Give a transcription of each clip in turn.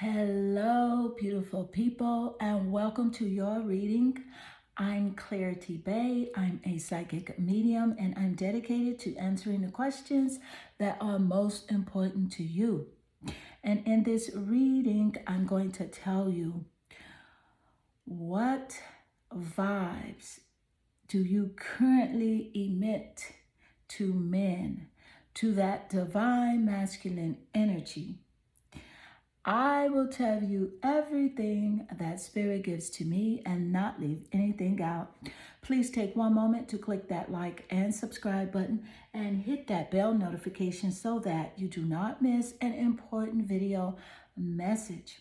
Hello, beautiful people, and welcome to your reading. I'm Clarity Bay. I'm a psychic medium, and I'm dedicated to answering the questions that are most important to you. And in this reading, I'm going to tell you what vibes do you currently emit to men, to that divine masculine energy. I will tell you everything that Spirit gives to me and not leave anything out. Please take one moment to click that like and subscribe button and hit that bell notification so that you do not miss an important video message.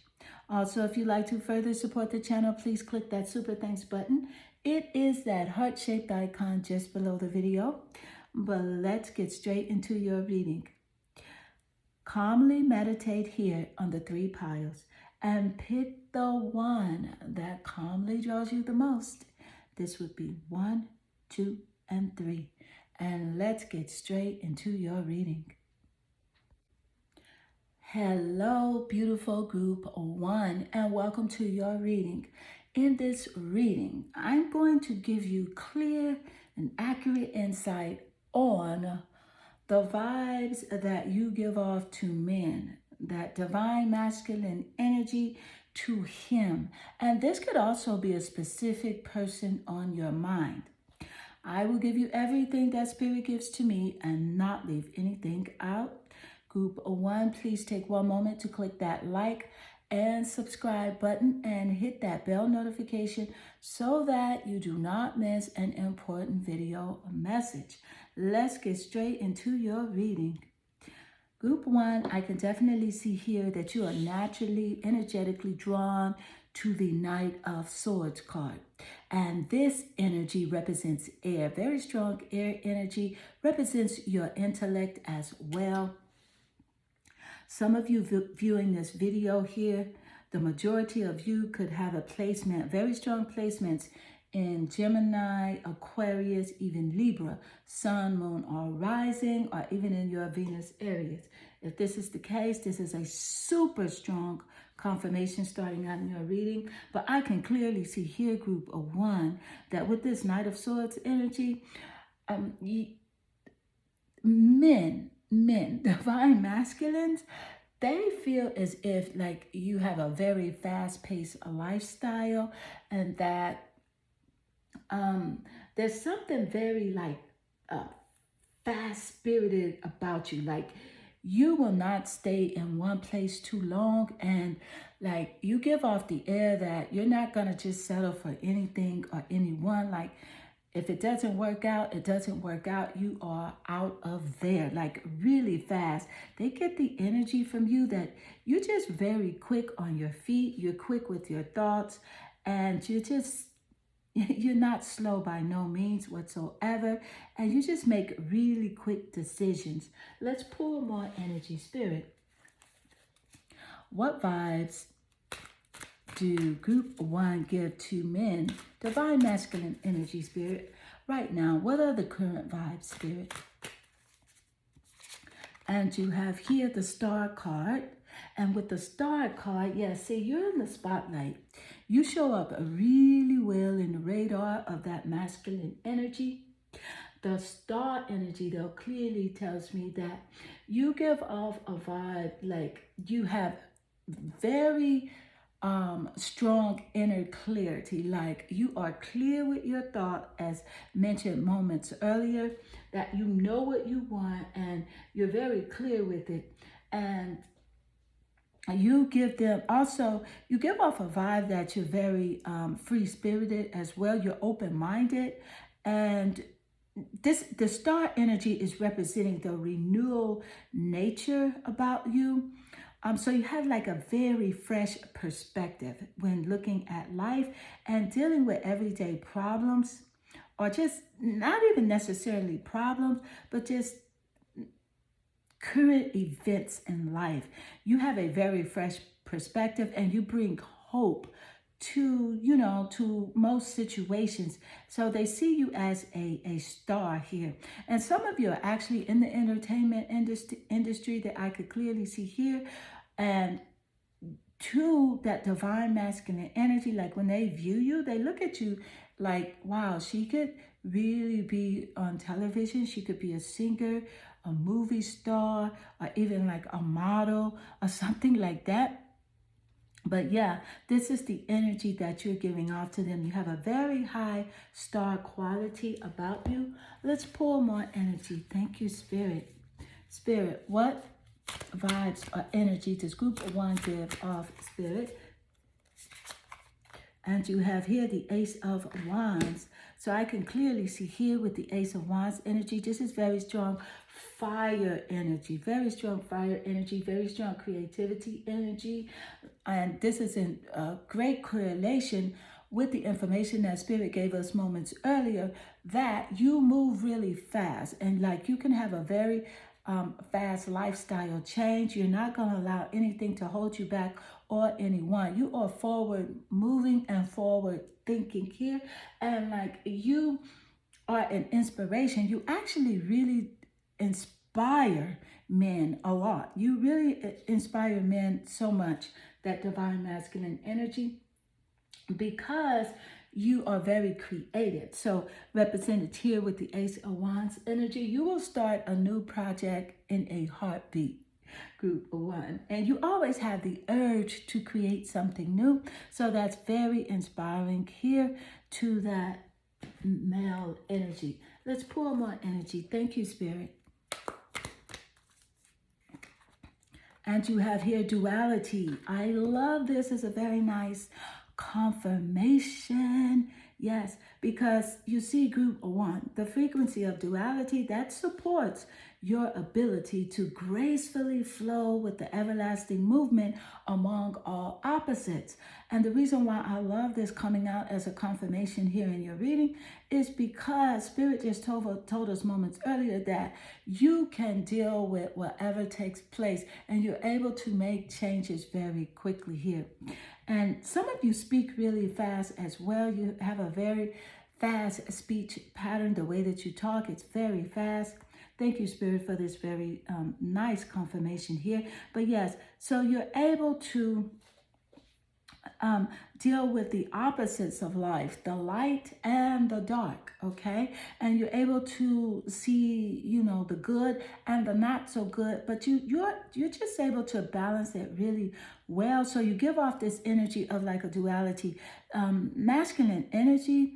Also, if you'd like to further support the channel, please click that super thanks button. It is that heart-shaped icon just below the video. But let's get straight into your reading. Calmly meditate here on the 3 piles and pick the one that calmly draws you the most. This would be 1, 2, and 3. And let's get straight into your reading. Hello, beautiful group 1, and welcome to your reading. In this reading, I'm going to give you clear and accurate insight on the vibes that you give off to men, that divine masculine energy to him. And this could also be a specific person on your mind. I will give you everything that Spirit gives to me and not leave anything out. Group 1, please take one moment to click that like and subscribe button and hit that bell notification so that you do not miss an important video message. Let's get straight into your reading. Group 1, I can definitely see here that you are naturally, energetically drawn to the Knight of Swords card. And this energy represents air. Very strong air energy represents your intellect as well. Some of you viewing this video here, the majority of you could have a placement, very strong placements in Gemini, Aquarius, even Libra, Sun, Moon, or Rising, or even in your Venus areas. If this is the case, this is a super strong confirmation starting out in your reading. But I can clearly see here, group 1, that with this Knight of Swords energy, men, divine masculines, they feel as if like you have a very fast-paced lifestyle and that there's something very like fast-spirited about you. Like you will not stay in one place too long, and like you give off the air that you're not gonna just settle for anything or anyone. Like if it doesn't work out, it doesn't work out. You are out of there, like really fast. They get the energy from you that you're just very quick on your feet. You're quick with your thoughts, and you're not slow by no means whatsoever. And you just make really quick decisions. Let's pull more energy, Spirit. What vibes do group 1 give to men, divine masculine energy, Spirit, right now? What are the current vibes, Spirit? And you have here the Star card. And with the Star card, yeah, see, you're in the spotlight. You show up really well in the radar of that masculine energy. The Star energy, though, clearly tells me that you give off a vibe like you have very strong inner clarity, like you are clear with your thought, as mentioned moments earlier, that you know what you want and you're very clear with it. And you give them also, you give off a vibe that you're very free-spirited as well. You're open-minded, and the Star energy is representing the renewal nature about you. So you have like a very fresh perspective when looking at life and dealing with everyday problems, or just not even necessarily problems, but just current events in life. You have a very fresh perspective and you bring hope to, to most situations. So they see you as a star here. And some of you are actually in the entertainment industry that I could clearly see here. And to that divine masculine energy. Like when they view you, they look at you like, wow, she could really be on television. She could be a singer, a movie star, or even like a model or something like that. But yeah, this is the energy that you're giving off to them. You have a very high star quality about you. Let's pull more energy. Thank you, Spirit. Spirit, what vibes or energy does group of one give off, Spirit? And you have here the Ace of Wands. So I can clearly see here with the Ace of Wands energy, this is very strong fire energy, very strong fire energy, very strong creativity energy. And this is in great correlation with the information that Spirit gave us moments earlier, that you move really fast. And like you can have a very fast lifestyle change. You're not going to allow anything to hold you back or anyone. You are forward moving and forward thinking here. And like you are an inspiration. You actually really inspire men a lot. You really inspire men so much, that divine masculine energy, because you are very creative. So represented here with the Ace of Wands energy, you will start a new project in a heartbeat, group of one. And you always have the urge to create something new. So that's very inspiring here to that male energy. Let's pull more energy. Thank you, Spirit. And you have here duality. I love this. It's a very nice confirmation. Yes, because you see group one, the frequency of duality that supports your ability to gracefully flow with the everlasting movement among all opposites. And the reason why I love this coming out as a confirmation here in your reading is because Spirit just told us moments earlier that you can deal with whatever takes place and you're able to make changes very quickly here. And some of you speak really fast as well. You have a very fast speech pattern. The way that you talk, it's very fast. Thank you, Spirit, for this very nice confirmation here. But yes, so you're able to deal with the opposites of life, the light and the dark, okay? And you're able to see, you know, the good and the not so good, but you're just able to balance it really well. So you give off this energy of like a duality, masculine energy,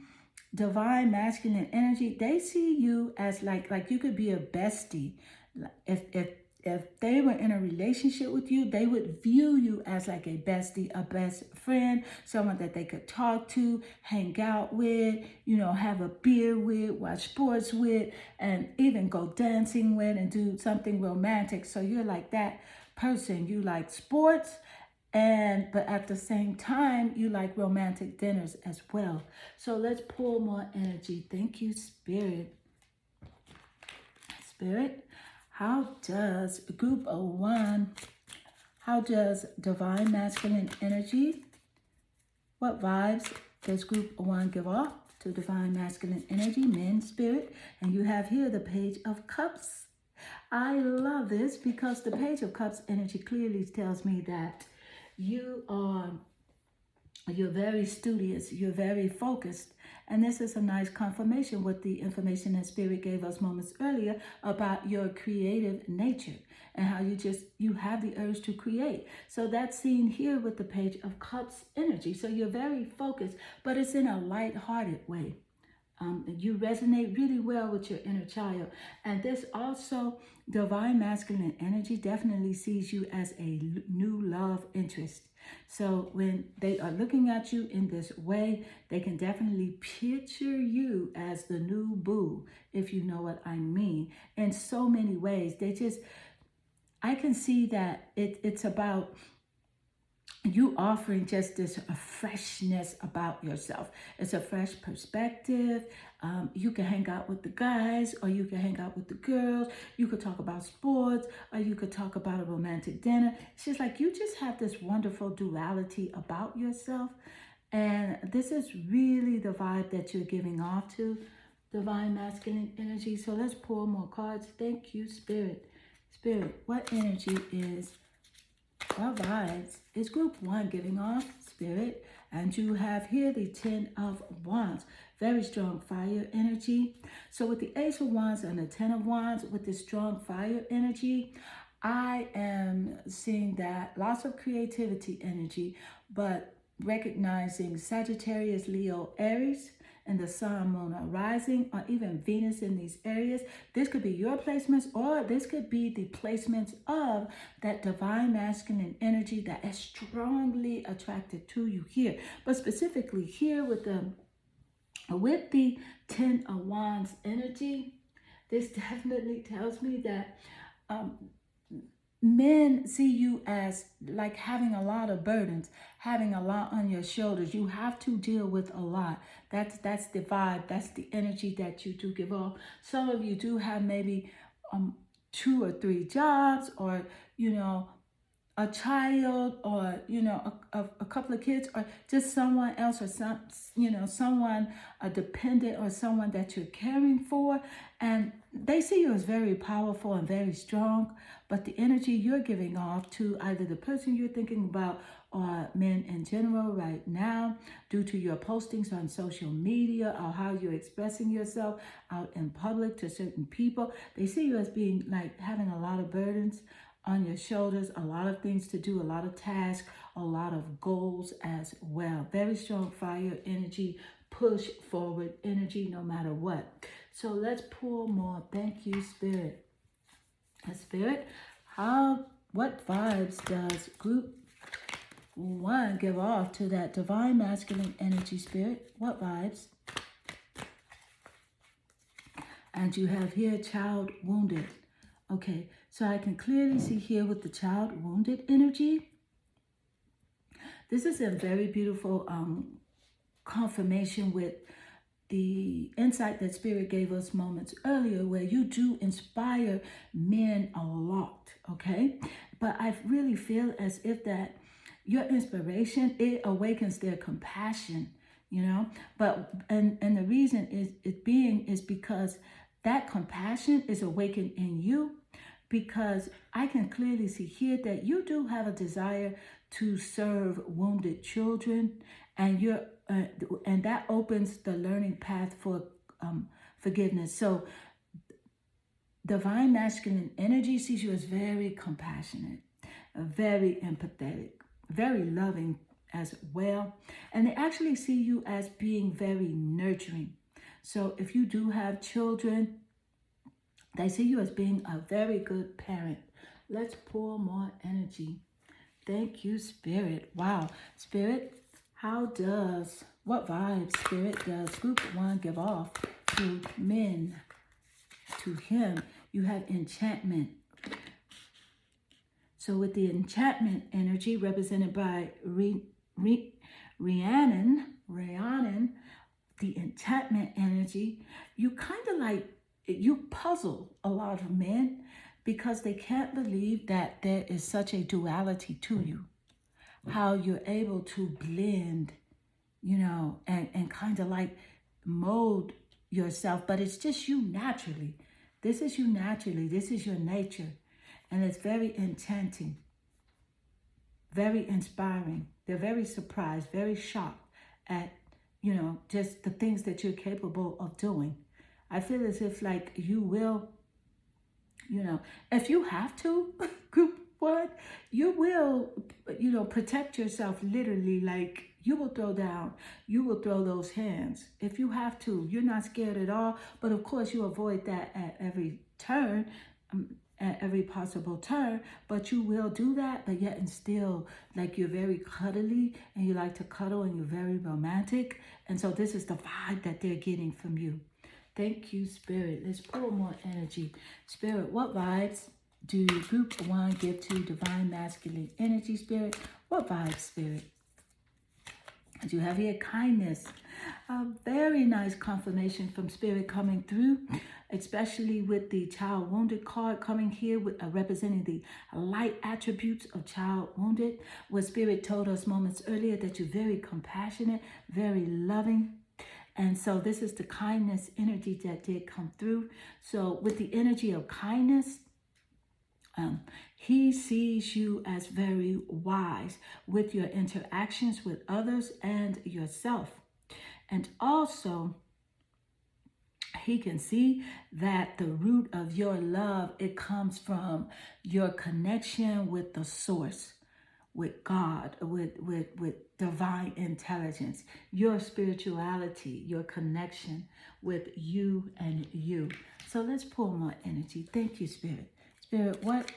divine masculine energy. They see you as like you could be a bestie. If they were in a relationship with you, they would view you as like a bestie, a best friend, someone that they could talk to, hang out with, you know, have a beer with, watch sports with, and even go dancing with and do something romantic. So you're like that person. You like sports, but at the same time, you like romantic dinners as well. So let's pull more energy. Thank you, Spirit. Spirit. How does group of one, how does divine masculine energy, what vibes does group of one give off to divine masculine energy, men, Spirit? And you have here the Page of Cups. I love this because the Page of Cups energy clearly tells me that you're very studious, you're very focused. And this is a nice confirmation with the information that Spirit gave us moments earlier about your creative nature and how you have the urge to create. So that's seen here with the Page of Cups energy. So you're very focused, but it's in a light-hearted way. You resonate really well with your inner child. And this also, divine masculine energy definitely sees you as a new love interest. So when they are looking at you in this way, they can definitely picture you as the new boo, if you know what I mean. In so many ways, I can see that it's about you offering just this freshness about yourself. It's a fresh perspective. You can hang out with the guys, or you can hang out with the girls. You could talk about sports, or you could talk about a romantic dinner. It's just like you just have this wonderful duality about yourself. And this is really the vibe that you're giving off to divine masculine energy. So let's pull more cards. Thank you, Spirit. Spirit, what energy is What vibes is group 1 giving off, Spirit? And you have here the 10 of Wands. Very strong fire energy. So with the Ace of Wands and the 10 of Wands, with this strong fire energy, I am seeing that lots of creativity energy, but recognizing Sagittarius, Leo, Aries, and the sun, moon are rising, or even Venus in these areas. This could be your placements, or this could be the placements of that divine masculine energy that is strongly attracted to you here. But specifically here with the 10 of Wands energy, this definitely tells me that men see you as like having a lot of burdens, having a lot on your shoulders. You have to deal with a lot. That's the vibe. That's the energy that you do give off. Some of you do have maybe 2 or 3 jobs, or a child, or a couple of kids, or just someone else, or someone, a dependent, or someone that you're caring for, and they see you as very powerful and very strong. But the energy you're giving off to either the person you're thinking about or men in general right now, due to your postings on social media or how you're expressing yourself out in public to certain people, they see you as being like having a lot of burdens on your shoulders, a lot of things to do, a lot of tasks, a lot of goals as well. Very strong fire energy, push forward energy no matter what. So let's pull more. Thank you, Spirit. Spirit, what vibes does group 1 give off to that divine masculine energy, Spirit? What vibes? And you have here child wounded. Okay, so I can clearly see here with the child wounded energy. This is a very beautiful confirmation with the insight that Spirit gave us moments earlier, where you do inspire men a lot, okay? But I really feel as if that your inspiration, it awakens their compassion, But and the reason is because that compassion is awakened in you, because I can clearly see here that you do have a desire to serve wounded children, and and that opens the learning path for forgiveness. So divine masculine energy sees you as very compassionate, very empathetic, very loving as well. And they actually see you as being very nurturing. So if you do have children, they see you as being a very good parent. Let's pour more energy. Thank you, Spirit. Wow. Spirit, what vibes, Spirit, does group 1 give off to men? To him, you have enchantment. So with the enchantment energy represented by Rhiannon, the enchantment energy, you kind of like, you puzzle a lot of men because they can't believe that there is such a duality to you. How you're able to blend, and kind of like mold yourself, but it's just you naturally. This is you naturally. This is your nature. And it's very enchanting, very inspiring. They're very surprised, very shocked at, just the things that you're capable of doing. I feel as if like you will, if you have to, group 1, you will, protect yourself literally. Like you will throw down, you will throw those hands if you have to. You're not scared at all. But of course you avoid that at every turn, at every possible turn, but you will do that, but yet and still, like you're very cuddly and you like to cuddle and you're very romantic. And so this is the vibe that they're getting from you. Thank you, Spirit. Let's pull more energy. Spirit, what vibes do group 1 give to divine masculine energy, Spirit? What vibes, Spirit? And you have here kindness. A very nice confirmation from Spirit coming through, especially with the child wounded card coming here with representing the light attributes of child wounded, where Spirit told us moments earlier that you're very compassionate, very loving. And so this is the kindness energy that did come through. So with the energy of kindness, He sees you as very wise with your interactions with others and yourself. And also, he can see that the root of your love, it comes from your connection with the source, with God, with divine intelligence, your spirituality, your connection with you and you. So let's pull more energy. Thank you, Spirit. Spirit, what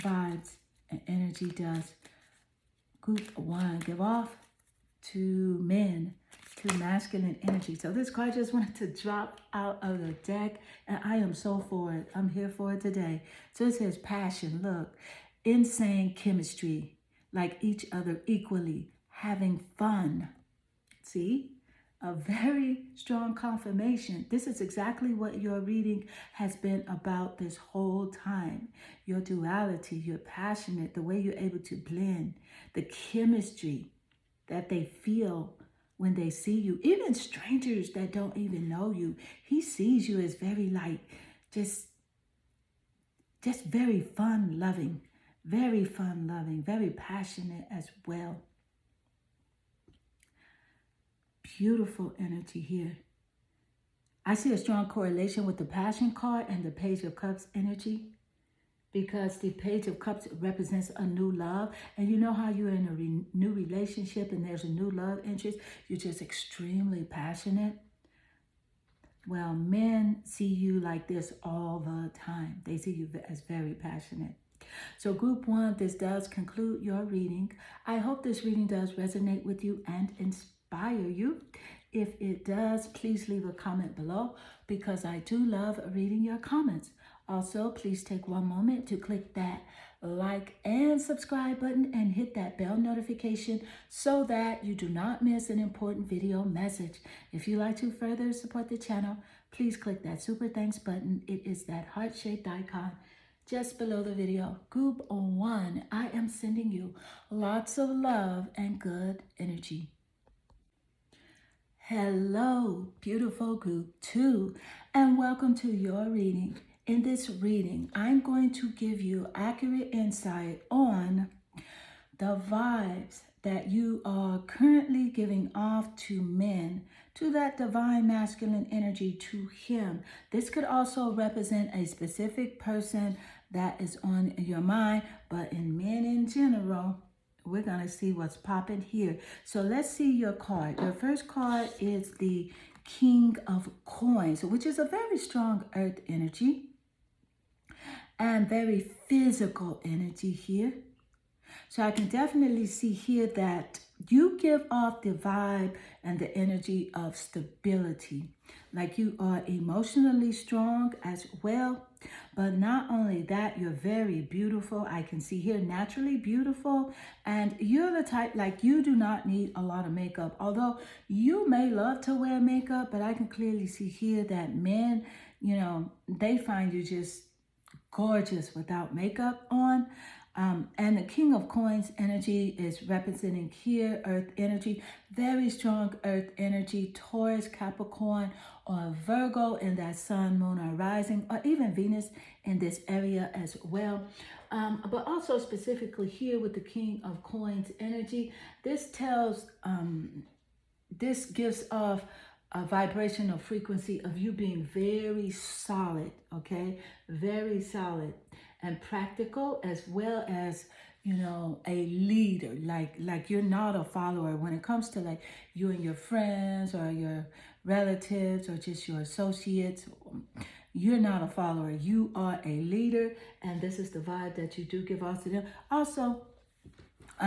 vibes and energy does group 1 give off to men, to masculine energy? So this card just wanted to drop out of the deck, and I am so for it. I'm here for it today. So it says passion. Look, insane chemistry, like each other equally, having fun. See? A very strong confirmation. This is exactly what your reading has been about this whole time. Your duality, you're passionate, the way you're able to blend, the chemistry that they feel when they see you. Even strangers that don't even know you, he sees you as very just very fun loving, very passionate as well. Beautiful energy here. I see a strong correlation with the Passion card and the Page of Cups energy, because the Page of Cups represents a new love. And you know how you're in a new relationship and there's a new love interest? You're just extremely passionate. Well, men see you like this all the time. They see you as very passionate. So group 1, this does conclude your reading. I hope this reading does resonate with you and inspire you. If it does, please leave a comment below, because I do love reading your comments. Also, please take one moment to click that like and subscribe button and hit that bell notification so that you do not miss an important video message. If you'd like to further support the channel, please click that super thanks button. It is that heart-shaped icon just below the video. Group 1, I am sending you lots of love and good energy. Hello, beautiful group 2, and welcome to your reading. In this reading, I'm going to give you accurate insight on the vibes that you are currently giving off to men, to that divine masculine energy, to him. This could also represent a specific person that is on your mind, but in men in general, we're going to see what's popping here. So let's see your card. Your first card is the King of Coins, which is a very strong earth energy and very physical energy here. So I can definitely see here that you give off the vibe and the energy of stability. Like you are emotionally strong as well. But not only that, you're very beautiful. I can see here naturally beautiful. And you're the type, like, you do not need a lot of makeup. Although you may love to wear makeup, but I can clearly see here that men, you know, they find you just gorgeous without makeup on. And the King of Coins energy is representing here earth energy, very strong earth energy, Taurus, Capricorn, or Virgo in that sun, moon, or rising, or even Venus in this area as well. But also specifically here with the King of Coins energy, this tells, this gives off a vibrational frequency of you being very solid, okay? Very solid and practical, as well as, you know, a leader. Like you're not a follower when it comes to like you and your friends or your relatives or just your associates. You're not a follower. You are a leader, and this is the vibe that you do give off to them. Also,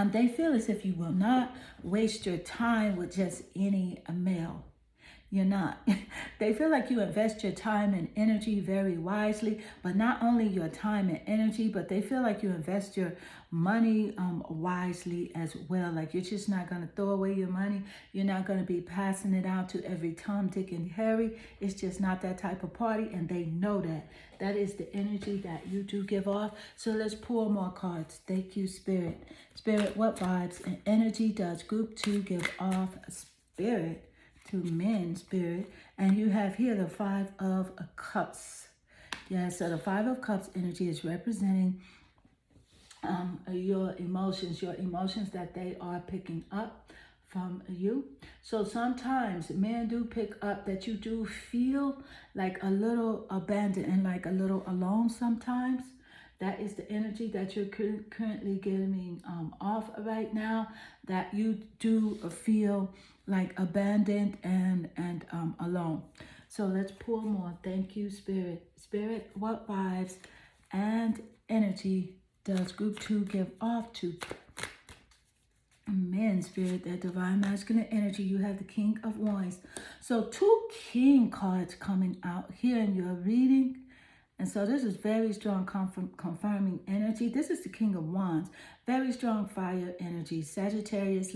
they feel as if you will not waste your time with just any male. You're not. They feel like you invest your time and energy very wisely, but not only your time and energy, but they feel like you invest your money wisely as well. Like you're just not going to throw away your money. You're not going to be passing it out to every Tom, Dick, and Harry. It's just not that type of party, and they know that. That is the energy that you do give off. So let's pull more cards. Thank you, Spirit. Spirit, what vibes and energy does group 2 give off? Spirit, to men, Spirit. And you have here the 5 of Cups. Yeah, so the Five of Cups energy is representing your emotions that they are picking up from you. So sometimes men do pick up that you do feel like a little abandoned and like a little alone sometimes. That is the energy that you're currently getting off right now, that you do feel like abandoned and alone. So let's pull more. Thank you, Spirit. Spirit, what vibes and energy does group 2 give off to men, Spirit? That divine masculine energy. You have the King of Wands. So 2 king cards coming out here in your reading. And so this is very strong confirming energy. This is the King of Wands. Very strong fire energy. Sagittarius,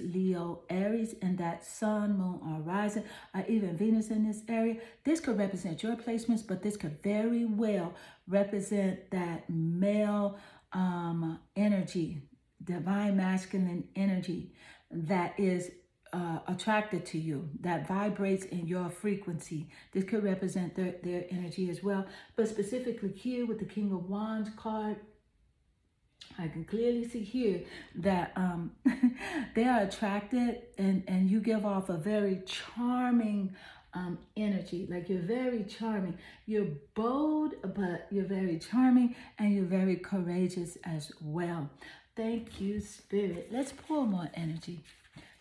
Leo, Aries, and that sun, moon, or rising, or even Venus in this area. This could represent your placements, but this could very well represent that male energy, divine masculine energy that is attracted to you, that vibrates in your frequency. This could represent their energy as well. But specifically here with the King of Wands card, I can clearly see here that they are attracted and you give off a very charming energy. Like you're very charming. You're bold, but you're very charming and you're very courageous as well. Thank you, Spirit. Let's pull more energy.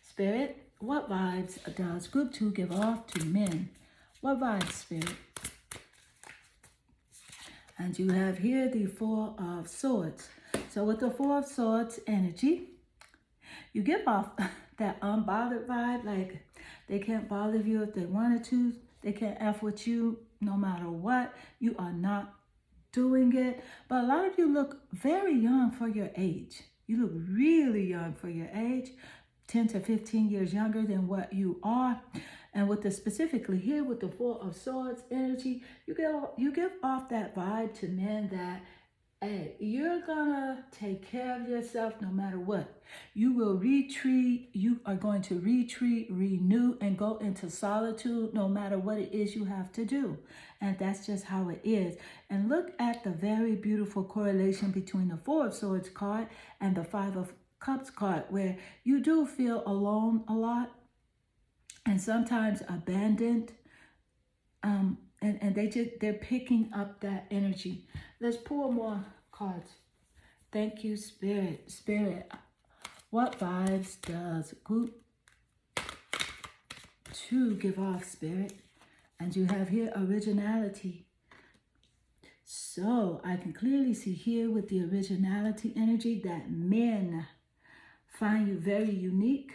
Spirit, what vibes does group 2 give off to men? What vibes, Spirit? And you have here the Four of Swords. So with the Four of Swords energy, you give off that unbothered vibe, like they can't bother you if they wanted to. They can't F with you no matter what. You are not doing it. But a lot of you look very young for your age. You look really young for your age. 10 to 15 years younger than what you are. And with the specifically here with the Four of Swords energy, you give off that vibe to men that, hey, you're gonna take care of yourself no matter what. You will retreat. You are going to retreat, renew, and go into solitude no matter what it is you have to do. And that's just how it is. And look at the very beautiful correlation between the Four of Swords card and the Five of Cups card, where you do feel alone a lot and sometimes abandoned, and they're picking up that energy. Let's pull more cards. Thank you, Spirit. Spirit, what vibes does group 2 give off, Spirit? And you have here originality. So I can clearly see here with the originality energy that men find you very unique,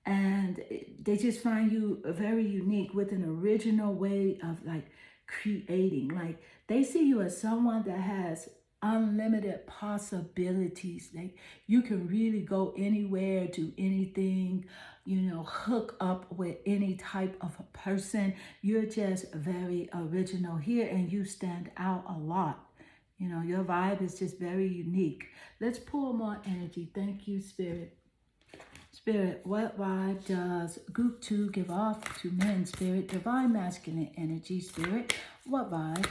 and they just find you very unique with an original way of like creating. Like they see you as someone that has unlimited possibilities. Like you can really go anywhere, do anything, hook up with any type of a person. You're just very original here and you stand out a lot. Your vibe is just very unique. Let's pull more energy. Thank you, Spirit. Spirit, what vibe does group 2 give off to men, Spirit? Divine masculine energy, Spirit. What vibe?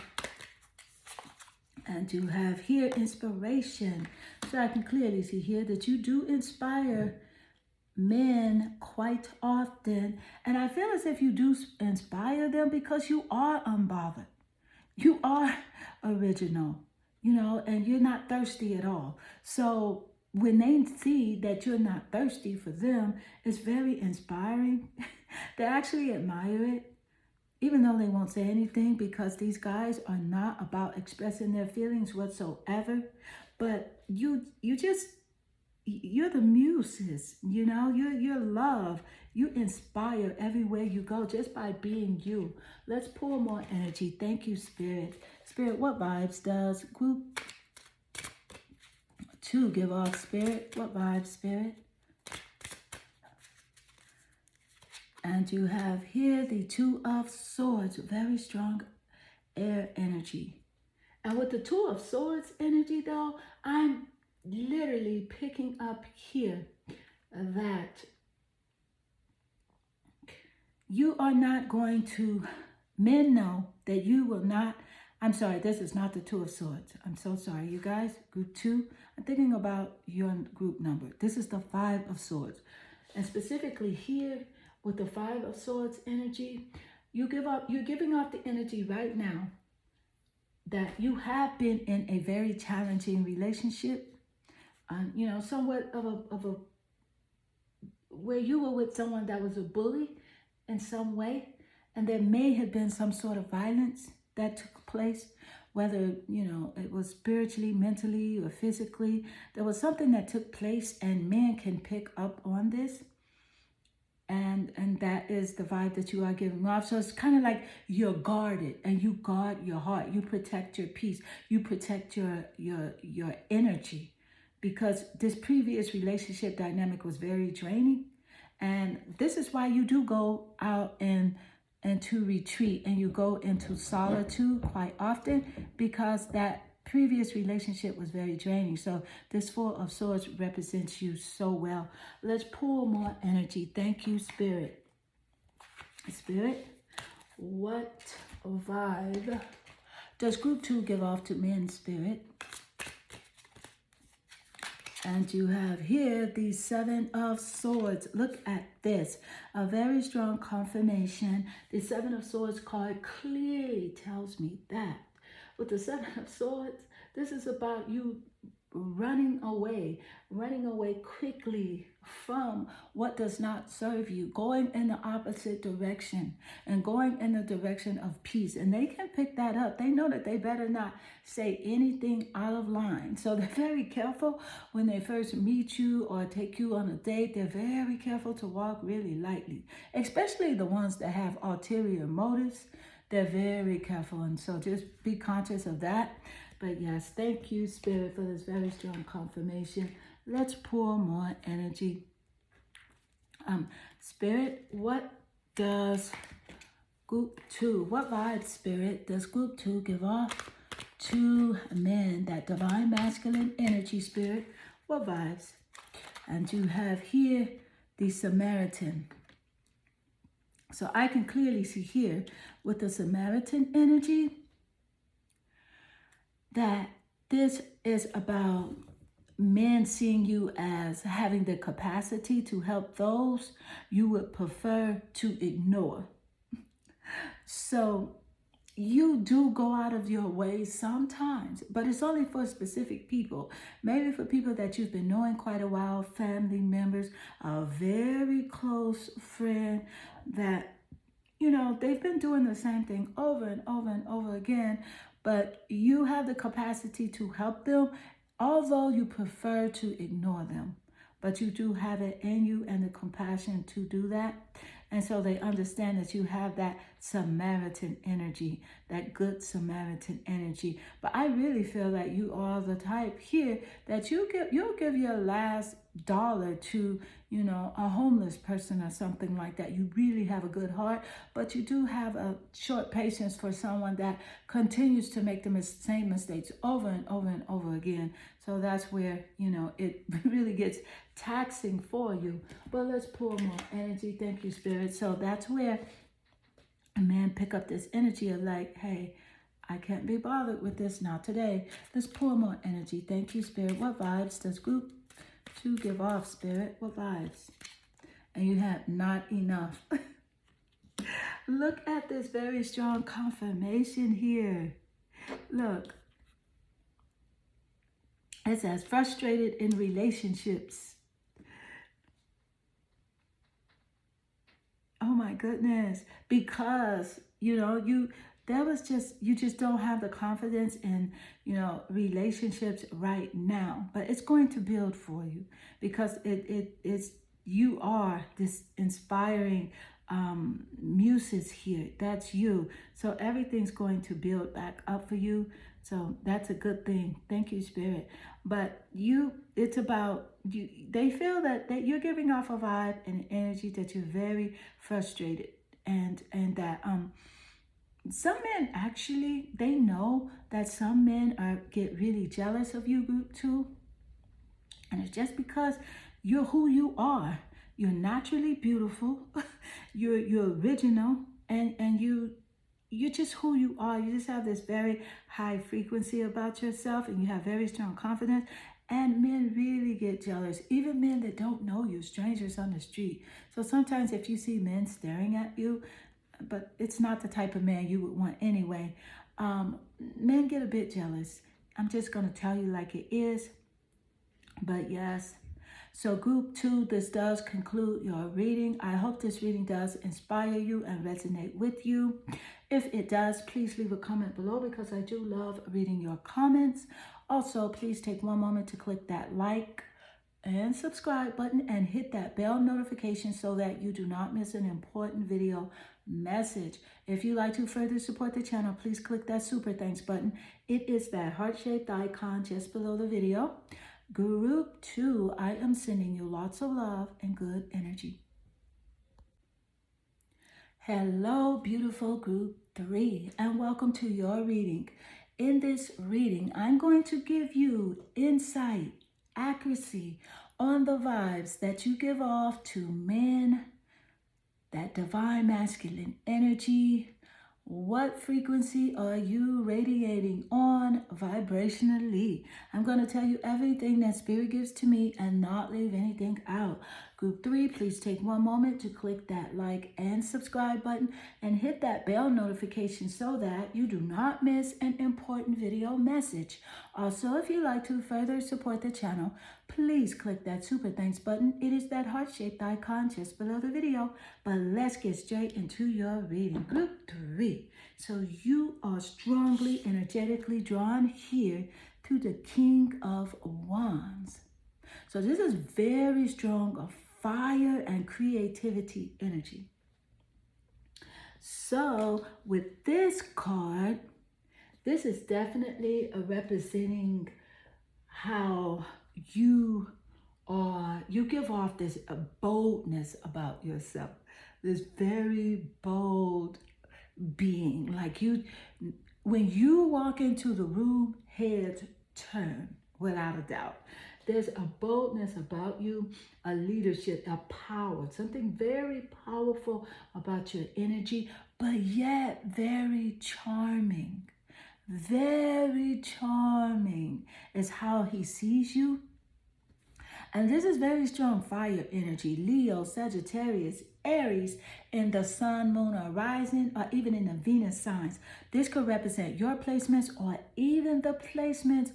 And you have here inspiration. So I can clearly see here that you do inspire men quite often. And I feel as if you do inspire them because you are unbothered. You are original. And you're not thirsty at all. So when they see that you're not thirsty for them, it's very inspiring. They actually admire it, even though they won't say anything, because these guys are not about expressing their feelings whatsoever. But you're the muses, you're love. You inspire everywhere you go just by being you. Let's pull more energy. Thank you, Spirit. Spirit, what vibes does group 2 give off, Spirit? What vibes, Spirit? And you have here the Two of Swords, very strong air energy. And with the Two of Swords energy, though, I'm literally picking up here that you are not going to, men know that you will not, I'm sorry, this is not the Two of Swords. I'm so sorry, you guys. Group 2, I'm thinking about your group number. This is the Five of Swords. And specifically here with the Five of Swords energy, you're giving off the energy right now that you have been in a very challenging relationship. Somewhat of a where you were with someone that was a bully in some way, and there may have been some sort of violence that took place, whether it was spiritually, mentally, or physically. There was something that took place, and men can pick up on this, and that is the vibe that you are giving off. So it's kind of like you're guarded, and you guard your heart, you protect your peace, you protect your energy, because this previous relationship dynamic was very draining. And this is why you do go out into retreat, and you go into solitude quite often, because that previous relationship was very draining. So this Four of Swords represents you so well. Let's pull more energy. Thank you, Spirit. Spirit, what vibe does group 2 give off to men, Spirit? And you have here the Seven of Swords. Look at this. A very strong confirmation. The Seven of Swords card clearly tells me that with the Seven of Swords, this is about you running away quickly from what does not serve you, going in the opposite direction and going in the direction of peace. And they can pick that up. They know that they better not say anything out of line. So they're very careful when they first meet you or take you on a date. They're very careful to walk really lightly, especially the ones that have ulterior motives. They're very careful, and so just be conscious of that. But yes, thank you, Spirit, for this very strong confirmation. Let's pour more energy. Spirit, what does group 2, what vibe, Spirit, does group 2 give off to men? That divine masculine energy, Spirit, what vibes? And you have here the Samaritan. So I can clearly see here with the Samaritan energy that this is about men seeing you as having the capacity to help those you would prefer to ignore. So you do go out of your way sometimes, but it's only for specific people. Maybe for people that you've been knowing quite a while, family members, a very close friend that, they've been doing the same thing over and over and over again, but you have the capacity to help them, although you prefer to ignore them. But you do have it in you and the compassion to do that. And so they understand that you have that Samaritan energy, that good Samaritan energy. But I really feel that you are the type here that you'll give your last dollar to, a homeless person or something like that. You really have a good heart, but you do have a short patience for someone that continues to make the same mistakes over and over and over again. So that's where, it really gets taxing for you. But let's pour more energy. Thank you, Spirit. So that's where a man pick up this energy of like, hey, I can't be bothered with this, not today. Let's pour more energy. Thank you, Spirit. What vibes does group 2 give off, Spirit? What vibes? And you have not enough. Look at this very strong confirmation here. Look. It says frustrated in relationships. Oh my goodness. Because, you just don't have the confidence in, relationships right now. But it's going to build for you, because you are this inspiring muses here. That's you. So everything's going to build back up for you. So that's a good thing. Thank you, Spirit. But it's about you. They feel that you're giving off a vibe and an energy that you're very frustrated, and that some men actually, they know that some men get really jealous of you, group 2, and it's just because you're who you are. You're naturally beautiful. You're original, and you you're just who you are. You just have this very high frequency about yourself, and you have very strong confidence. And men really get jealous, even men that don't know you, strangers on the street. So sometimes if you see men staring at you, but it's not the type of man you would want anyway, men get a bit jealous. I'm just going to tell you like it is. But yes, so group 2, this does conclude your reading. I hope this reading does inspire you and resonate with you. If it does, please leave a comment below because I do love reading your comments. Also, please take one moment to click that like and subscribe button and hit that bell notification so that you do not miss an important video message. If you'd like to further support the channel, please click that super thanks button. It is that heart-shaped icon just below the video. Group 2, I am sending you lots of love and good energy. Hello, beautiful group 3, and welcome to your reading. In this reading, I'm going to give you insight, accuracy on the vibes that you give off to men, that divine masculine energy. What frequency are you radiating on vibrationally? I'm going to tell you everything that Spirit gives to me and not leave anything out. Group 3, please take one moment to click that like and subscribe button and hit that bell notification so that you do not miss an important video message. Also, if you'd like to further support the channel, please click that super thanks button. It is that heart-shaped icon just below the video. But let's get straight into your reading. Group 3. So you are strongly, energetically drawn here to the King of Wands. So this is very strong of fire and creativity energy. So with this card, this is definitely representing how you give off this boldness about yourself, this very bold being. Like when you walk into the room, heads turn without a doubt. There's a boldness about you, a leadership, a power, something very powerful about your energy, but yet very charming. Very charming is how he sees you. And this is very strong fire energy. Leo, Sagittarius, Aries in the sun, moon, or rising, or even in the Venus signs. This could represent your placements or even the placements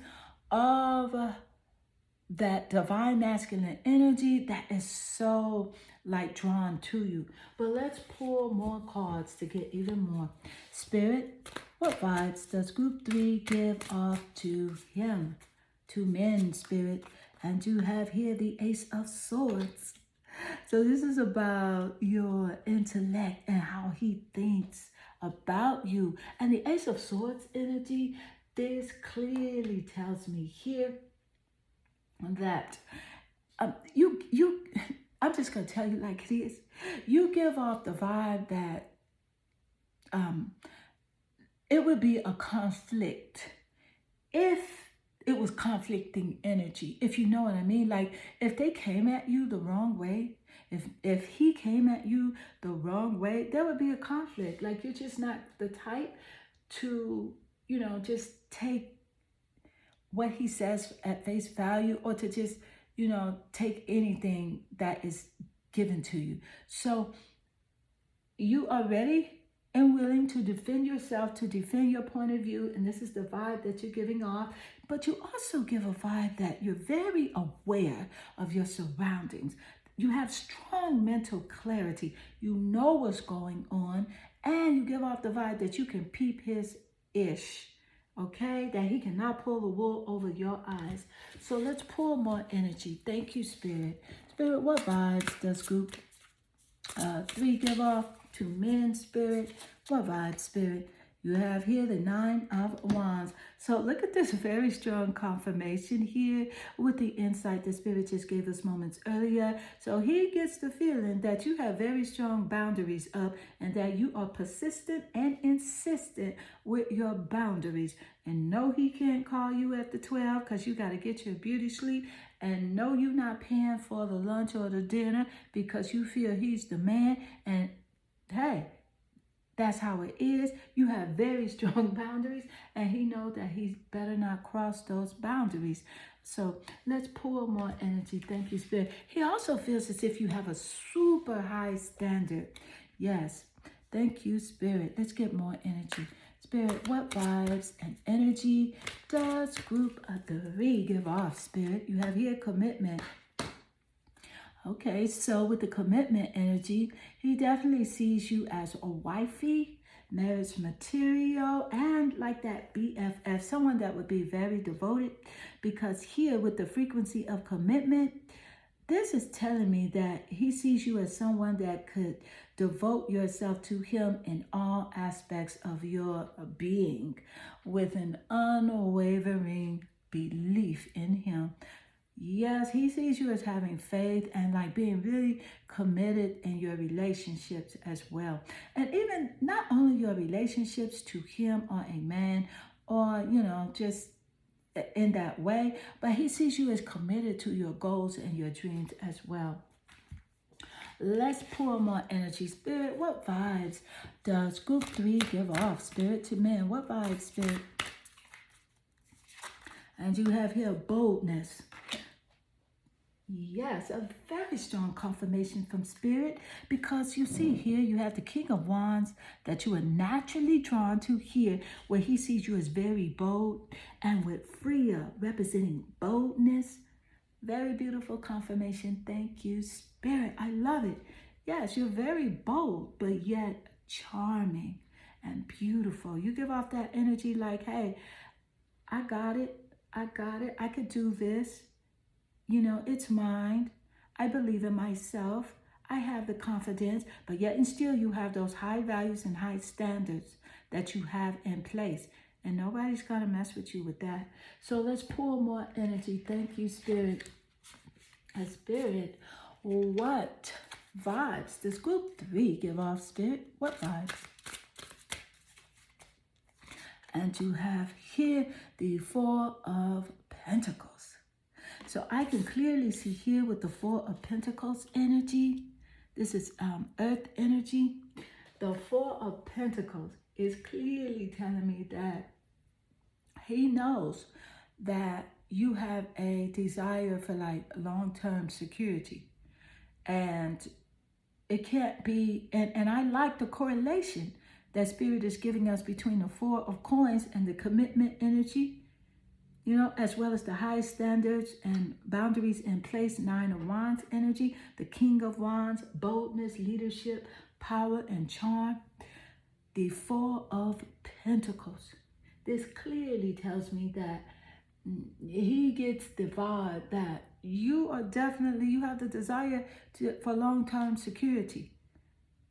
of that divine masculine energy that is so like drawn to you. But let's pull more cards to get even more. Spirit, what vibes does group 3 give off to him? To men, Spirit. And you have here the Ace of Swords. So this is about your intellect and how he thinks about you. And the Ace of Swords energy, this clearly tells me here that I'm just going to tell you like it is. You give off the vibe that it would be a conflict if it was conflicting energy, if you know what I mean. Like if they came at you the wrong way, if he came at you the wrong way, there would be a conflict. Like you're just not the type to, just take what he says at face value, or to just, take anything that is given to you. So you are ready and willing to defend yourself, to defend your point of view. And this is the vibe that you're giving off. But you also give a vibe that you're very aware of your surroundings. You have strong mental clarity. You know what's going on. And you give off the vibe that you can peep his ish. Okay, that he cannot pull the wool over your eyes. So let's pull more energy. Thank you, Spirit. Spirit, what vibes does group 3 give off to men, Spirit? What vibes, Spirit? You have here the 9 of Wands. So look at this very strong confirmation here with the insight the Spirit just gave us moments earlier. So he gets the feeling that you have very strong boundaries up and that you are persistent and insistent with your boundaries. And no, he can't call you at the 12 because you got to get your beauty sleep. And no, you're not paying for the lunch or the dinner because you feel he's the man. And hey, That's how it is. You have very strong boundaries, and he knows that he better not cross those boundaries. So let's pull more energy. Thank you, Spirit. He also feels as if you have a super high standard. Yes. Thank you, Spirit. Let's get more energy. Spirit, what vibes and energy does group of 3 give off, Spirit? You have here commitment. Okay, so with the commitment energy, he definitely sees you as a wifey, marriage material, and like that BFF, someone that would be very devoted, because here with the frequency of commitment, this is telling me that he sees you as someone that could devote yourself to him in all aspects of your being with an unwavering belief in him. Yes, he sees you as having faith and like being really committed in your relationships as well. And even not only your relationships to him or a man or, just in that way, but he sees you as committed to your goals and your dreams as well. Let's pour more energy. Spirit, what vibes does group 3 give off? Spirit to men, what vibes, Spirit? And you have here boldness. Yes, a very strong confirmation from Spirit, because you see here you have the King of Wands that you are naturally drawn to here, where he sees you as very bold, and with Freya representing boldness. Very beautiful confirmation. Thank you, Spirit. I love it. Yes, you're very bold, but yet charming and beautiful. You give off that energy like, hey, I got it. I got it. I could do this. It's mine. I believe in myself. I have the confidence, but yet and still you have those high values and high standards that you have in place. And nobody's going to mess with you with that. So let's pull more energy. Thank you, Spirit. Spirit, what vibes does group 3 give off, Spirit? What vibes? And you have here the 4 of Pentacles. So I can clearly see here with the 4 of Pentacles energy. This is earth energy. The 4 of Pentacles is clearly telling me that he knows that you have a desire for like long-term security. And it can't be, and I like the correlation that Spirit is giving us between the 4 of Coins and the commitment energy, as well as the high standards and boundaries in place, 9 of Wands energy, the King of Wands, boldness, leadership, power, and charm. The 4 of Pentacles. This clearly tells me that he gets the vibe that you have the desire for long-term security,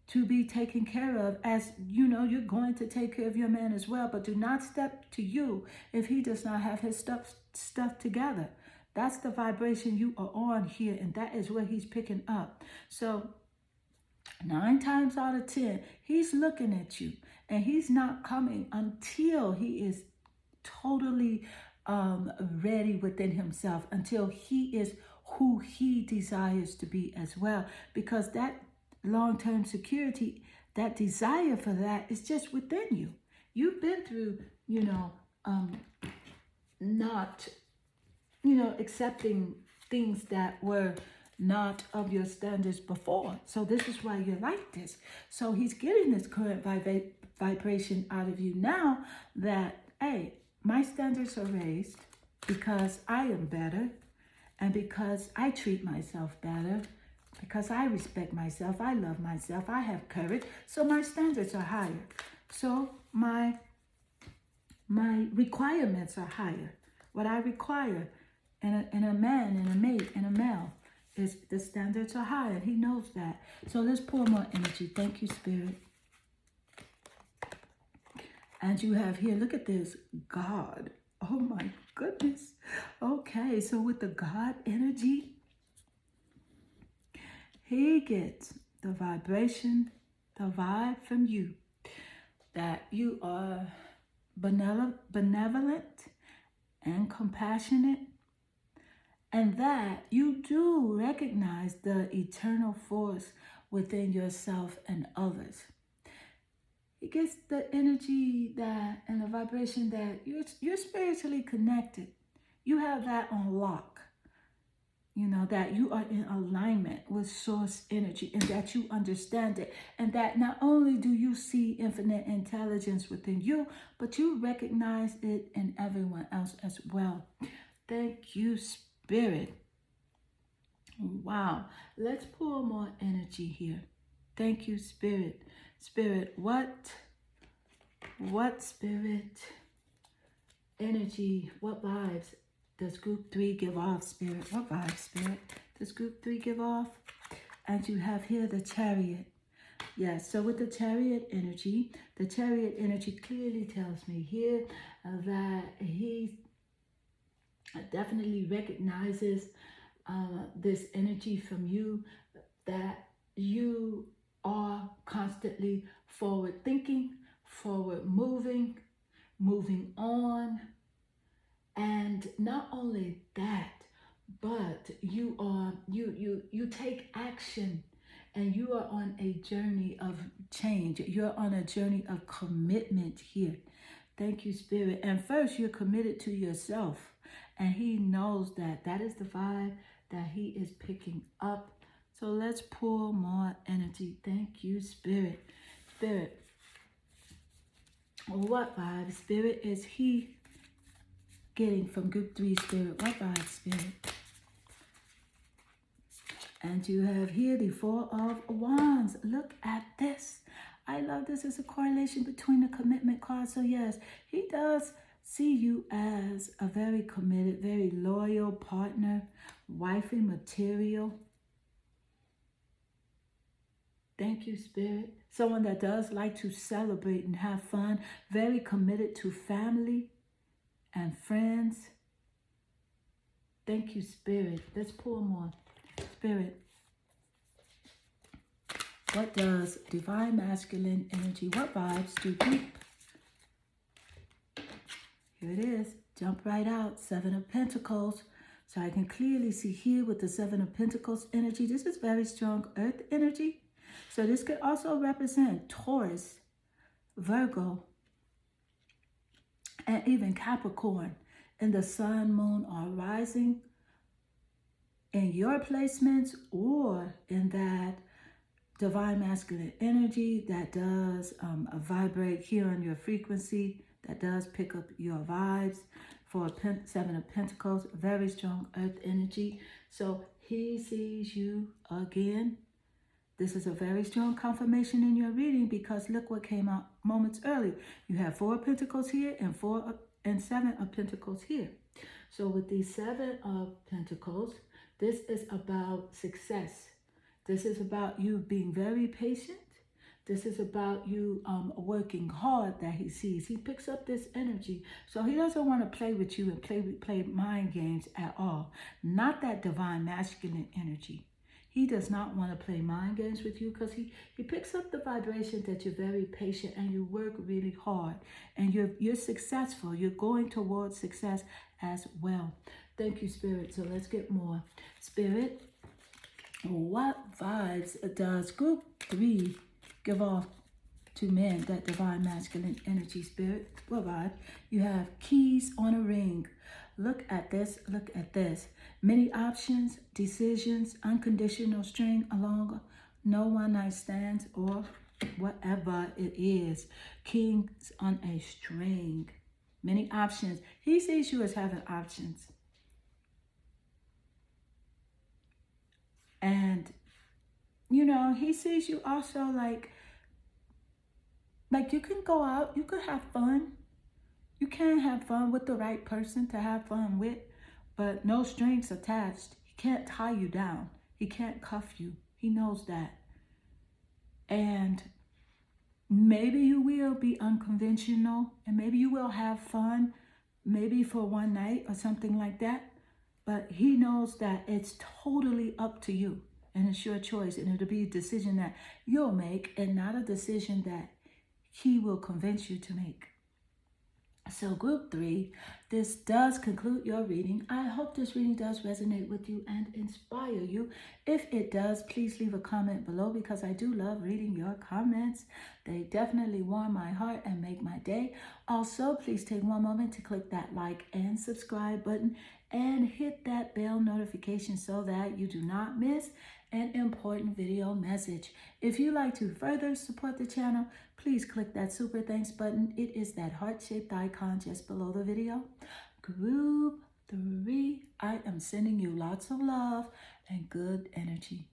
to be taken care of, as you're going to take care of your man as well, but do not step to you if he does not have his stuff together. That's the vibration you are on here, and that is where he's picking up. So 9 times out of 10, he's looking at you, and he's not coming until he is totally ready within himself, until he is who he desires to be as well, because that long-term security, that desire for that is just within you. You've been through, not, accepting things that were not of your standards before. So this is why you're like this. So he's getting this current vibration out of you now that, hey, my standards are raised because I am better, and because I treat myself better, because I respect myself, I love myself, I have courage, so my standards are higher. So my requirements are higher. What I require in a man, in a mate, in a male, is the standards are higher. He knows that. So let's pour more energy. Thank you, Spirit. And you have here, look at this, God. Oh my goodness. Okay, so with the God energy, he gets the vibration, the vibe from you, that you are benevolent and compassionate, and that you do recognize the eternal force within yourself and others. He gets the energy that and the vibration that you're spiritually connected. You have that on lock. You know, that you are in alignment with source energy and that you understand it. And that not only do you see infinite intelligence within you, but you recognize it in everyone else as well. Thank you, Spirit. Wow. Let's pull more energy here. Thank you, Spirit. Spirit, what Spirit, energy, what vibes does group 3 give off, Spirit? What vibes, Spirit, does group 3 give off? And you have here the Chariot. Yes, so with the Chariot energy clearly tells me here that he definitely recognizes this energy from you, that you are constantly forward thinking, forward moving, moving on. And not only that, but you take action, and you are on a journey of change. You're on a journey of commitment here. Thank you, Spirit. And first, you're committed to yourself. And he knows that. That is the vibe that he is picking up. So let's pull more energy. Thank you, Spirit. Spirit. What vibe, Spirit, is he getting from group 3, Spirit? What vibe, Spirit? And you have here the 4 of Wands. Look at this. I love this. It's a correlation between the commitment card. So yes, he does see you as a very committed, very loyal partner, wifey material. Thank you, Spirit. Someone that does like to celebrate and have fun, very committed to family and friends. Thank you, Spirit. Let's pull more. Spirit, what does divine masculine energy, what vibes do group? Here it is. Jump right out. 7 of Pentacles. So I can clearly see here with the 7 of Pentacles energy. This is very strong earth energy. So this could also represent Taurus, Virgo, and even Capricorn. And the sun, moon are rising in your placements, or in that divine masculine energy that does vibrate here on your frequency, that does pick up your vibes. For 7 of Pentacles, very strong earth energy. So he sees you again. This is a very strong confirmation in your reading, because look what came out moments earlier. You have 4 of Pentacles here and 7 of Pentacles here. So with these 7 of Pentacles, this is about success. This is about you being very patient. This is about you working hard that he sees. He picks up this energy. So he doesn't want to play with you and play mind games at all. Not that divine masculine energy. He does not want to play mind games with you, because he picks up the vibration that you're very patient and you work really hard. And you're successful. You're going towards success as well. Thank you, Spirit. So let's get more. Spirit, what vibes does group 3 give off to men, that divine masculine energy, Spirit? What vibe? You have keys on a ring. Look at this. Look at this. Many options, decisions, unconditional string along, no one night stands, or whatever it is. Kings on a string. Many options. He sees you as having options. And, you know, he sees you also like you can go out, you could have fun. You can have fun with the right person to have fun with, but no strings attached. He can't tie you down. He can't cuff you. He knows that. And maybe you will be unconventional, and maybe you will have fun, maybe for one night or something like that. But he knows that it's totally up to you, and it's your choice, and it'll be a decision that you'll make, and not a decision that he will convince you to make. So, group three, this does conclude your reading. I hope this reading does resonate with you and inspire you. If it does, please leave a comment below because I do love reading your comments. They definitely warm my heart and make my day. Also, please take one moment to click that like and subscribe button and hit that bell notification so that you do not miss an important video message. If you'd like to further support the channel, please click that super thanks button. It is that heart-shaped icon just below the video. Group three, I am sending you lots of love and good energy.